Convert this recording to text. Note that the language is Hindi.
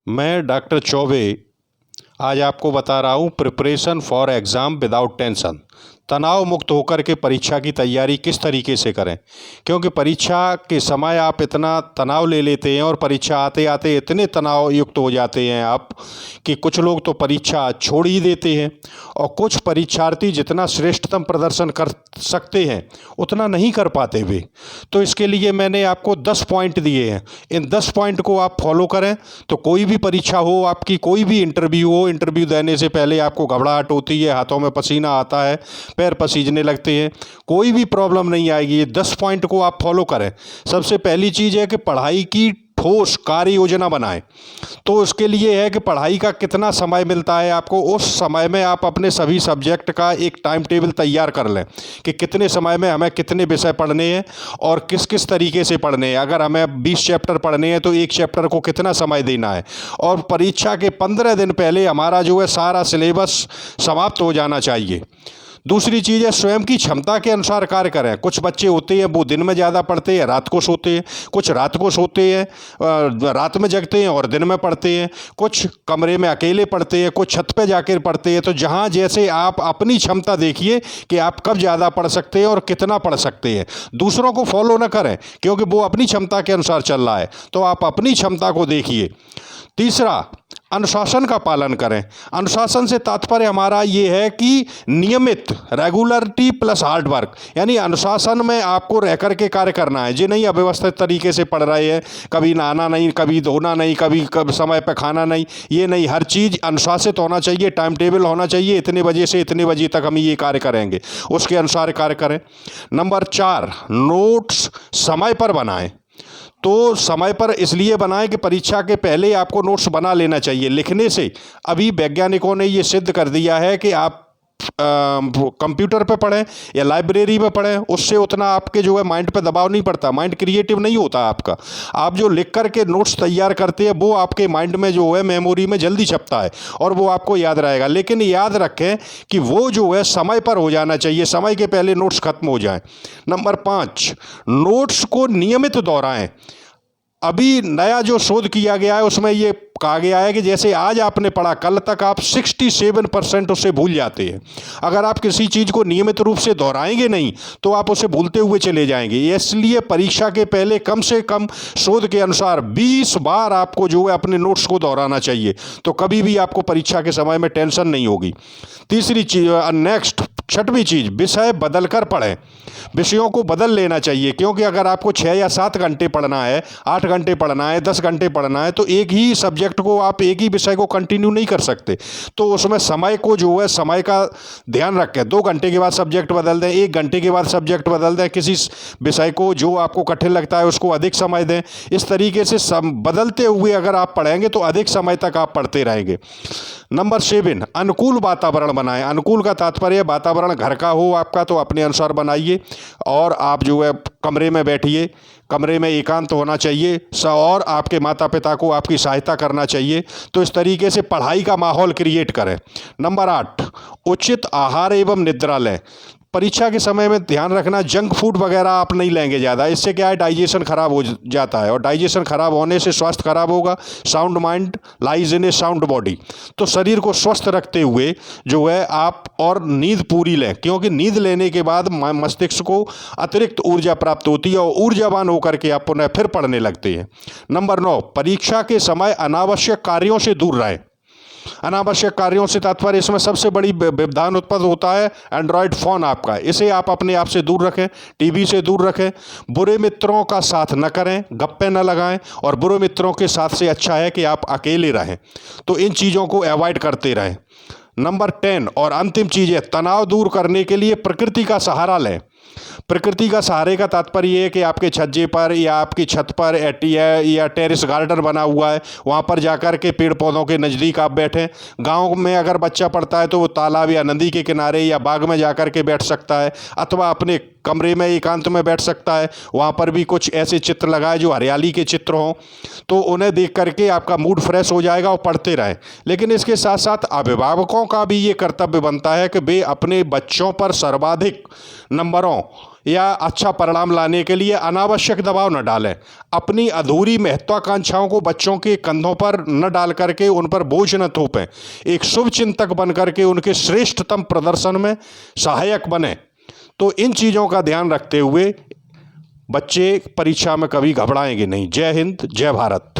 मैं डॉक्टर चौबे आज आपको बता रहा हूँ preparation for exam without tension. तनाव मुक्त होकर के परीक्षा की तैयारी किस तरीके से करें, क्योंकि परीक्षा के समय आप इतना तनाव ले लेते हैं और परीक्षा आते आते इतने तनाव युक्त हो जाते हैं आप कि कुछ लोग तो परीक्षा छोड़ ही देते हैं और कुछ परीक्षार्थी जितना श्रेष्ठतम प्रदर्शन कर सकते हैं उतना नहीं कर पाते वे। तो इसके लिए मैंने आपको 10 पॉइंट दिए हैं। इन 10 पॉइंट को आप फॉलो करें तो कोई भी परीक्षा हो, आपकी कोई भी इंटरव्यू हो, इंटरव्यू देने से पहले आपको घबराहट होती है, हाथों में पसीना आता है, पैर पसीजने लगते हैं, कोई भी प्रॉब्लम नहीं आएगी। ये 10 पॉइंट को आप फॉलो करें। सबसे पहली चीज़ है कि पढ़ाई की ठोस कार्य योजना बनाएं। तो उसके लिए है कि पढ़ाई का कितना समय मिलता है आपको, उस समय में आप अपने सभी सब्जेक्ट का एक टाइम टेबल तैयार कर लें कि कितने समय में हमें कितने विषय पढ़ने हैं और किस किस तरीके से पढ़ने हैं। अगर हमें 20 चैप्टर पढ़ने हैं तो एक चैप्टर को कितना समय देना है, और परीक्षा के 15 दिन पहले हमारा जो है सारा सिलेबस समाप्त हो जाना चाहिए। दूसरी चीज़ है स्वयं की क्षमता के अनुसार कार्य करें। कुछ बच्चे होते हैं वो दिन में ज़्यादा पढ़ते हैं, रात को सोते हैं, कुछ रात को सोते हैं, रात में जगते हैं और दिन में पढ़ते हैं, कुछ कमरे में अकेले पढ़ते हैं, कुछ छत पे जाकर पढ़ते हैं। तो जहाँ जैसे आप अपनी क्षमता देखिए कि आप कब ज़्यादा पढ़ सकते हैं और कितना पढ़ सकते हैं। दूसरों को फॉलो न करें क्योंकि वो अपनी क्षमता के अनुसार चल रहा है, तो आप अपनी क्षमता को देखिए। तीसरा, अनुशासन का पालन करें। अनुशासन से तात्पर्य हमारा ये है कि नियमित, रेगुलरिटी प्लस हार्ड वर्क, यानी अनुशासन में आपको रह कर के कार्य करना है। जी नहीं अव्यवस्थित तरीके से पढ़ रहे हैं, कभी नहाना नहीं, कभी धोना नहीं, कभी समय पर खाना नहीं, ये नहीं। हर चीज़ अनुशासित होना चाहिए, टाइम टेबल होना चाहिए, इतने बजे से इतने बजे तक हम ये कार्य करेंगे, उसके अनुसार कार्य करें। नंबर 4, नोट्स समय पर बनाएं। तो समय पर इसलिए बनाएं कि परीक्षा के पहले आपको नोट्स बना लेना चाहिए। लिखने से अभी वैज्ञानिकों ने ये सिद्ध कर दिया है कि आप कंप्यूटर पे पढ़ें या लाइब्रेरी में पढ़ें, उससे उतना आपके जो है माइंड पे दबाव नहीं पड़ता, माइंड क्रिएटिव नहीं होता आपका। आप जो लिख कर के नोट्स तैयार करते हैं वो आपके माइंड में जो है मेमोरी में जल्दी छपता है और वो आपको याद रहेगा। लेकिन याद रखें कि वो जो है समय पर हो जाना चाहिए, समय के पहले नोट्स खत्म हो जाएं। नंबर 5, नोट्स को नियमित दोहराएं। अभी नया जो शोध किया गया है उसमें ये कहा गया है कि जैसे आज आपने पढ़ा कल तक आप 67% उससे भूल जाते हैं। अगर आप किसी चीज़ को नियमित रूप से दोहराएंगे नहीं तो आप उसे भूलते हुए चले जाएंगे। इसलिए परीक्षा के पहले कम से कम शोध के अनुसार 20 बार आपको जो है अपने नोट्स को दोहराना चाहिए, तो कभी भी आपको परीक्षा के समय में टेंशन नहीं होगी। तीसरी चीज़, नेक्स्ट 6वीं चीज़, विषय बदल कर पढ़ें। विषयों को बदल लेना चाहिए, क्योंकि अगर आपको 6 या 7 घंटे पढ़ना है, 8 घंटे पढ़ना है, 10 घंटे पढ़ना है, तो एक ही सब्जेक्ट को आप एक ही विषय को कंटिन्यू नहीं कर सकते। तो उसमें समय को जो है समय का ध्यान रखें। 2 घंटे के बाद सब्जेक्ट बदल दें, 1 घंटे के बाद सब्जेक्ट बदल दें। किसी विषय को जो आपको कठिन लगता है उसको अधिक समय दें। इस तरीके से बदलते हुए अगर आप पढ़ेंगे तो अधिक समय तक आप पढ़ते रहेंगे। नंबर 7, अनुकूल वातावरण बनाएं। अनुकूल का तात्पर्य वातावरण घर का हो आपका तो अपने अनुसार बनाइए, और आप जो है कमरे में बैठिए, कमरे में एकांत होना चाहिए और आपके माता पिता को आपकी सहायता करना चाहिए। तो इस तरीके से पढ़ाई का माहौल क्रिएट करें। नंबर 8, उचित आहार एवं निद्रा लें। परीक्षा के समय में ध्यान रखना जंक फूड वगैरह आप नहीं लेंगे ज़्यादा, इससे क्या है डाइजेशन खराब हो जाता है और डाइजेशन खराब होने से स्वास्थ्य खराब होगा। Sound mind lies in A sound body. तो शरीर को स्वस्थ रखते हुए जो है आप और नींद पूरी लें, क्योंकि नींद लेने के बाद मस्तिष्क को अतिरिक्त ऊर्जा प्राप्त होती है और ऊर्जावान होकर के आप पुनः फिर पढ़ने लगते हैं। नंबर 9, परीक्षा के समय अनावश्यक कार्यों से दूर रहें। अनावश्यक कार्यों से तात्पर्य इसमें सबसे बड़ी व्यवधान उत्पन्न होता है एंड्रॉयड फ़ोन आपका, इसे आप अपने आप से दूर रखें, टीवी से दूर रखें। बुरे मित्रों का साथ न करें, गप्पे न लगाएं, और बुरे मित्रों के साथ से अच्छा है कि आप अकेले रहें। तो इन चीज़ों को अवॉइड करते रहें। नंबर 10 और अंतिम चीज़ है, तनाव दूर करने के लिए प्रकृति का सहारा लें। प्रकृति का सहारे का तात्पर्य ये है कि आपके छज्जे पर या आपकी छत पर या टेरेस गार्डन बना हुआ है, वहाँ पर जाकर के पेड़ पौधों के नज़दीक आप बैठें। गांव में अगर बच्चा पढ़ता है तो वो तालाब या नदी के किनारे या बाग में जाकर के बैठ सकता है, अथवा अपने कमरे में एकांत में बैठ सकता है। वहाँ पर भी कुछ ऐसे चित्र लगाए जो हरियाली के चित्र हों, तो उन्हें देख करके आपका मूड फ्रेश हो जाएगा और पढ़ते रहें। लेकिन इसके साथ साथ अभिभावकों का भी ये कर्तव्य बनता है कि वे अपने बच्चों पर सर्वाधिक नंबरों या अच्छा परिणाम लाने के लिए अनावश्यक दबाव न डालें। अपनी अधूरी महत्वाकांक्षाओं को बच्चों के कंधों पर न डाल करके उन पर बोझ न थोपें। एक शुभ चिंतक बन करके उनके श्रेष्ठतम प्रदर्शन में सहायक बने। तो इन चीज़ों का ध्यान रखते हुए बच्चे परीक्षा में कभी घबराएंगे नहीं। जय हिंद, जय भारत।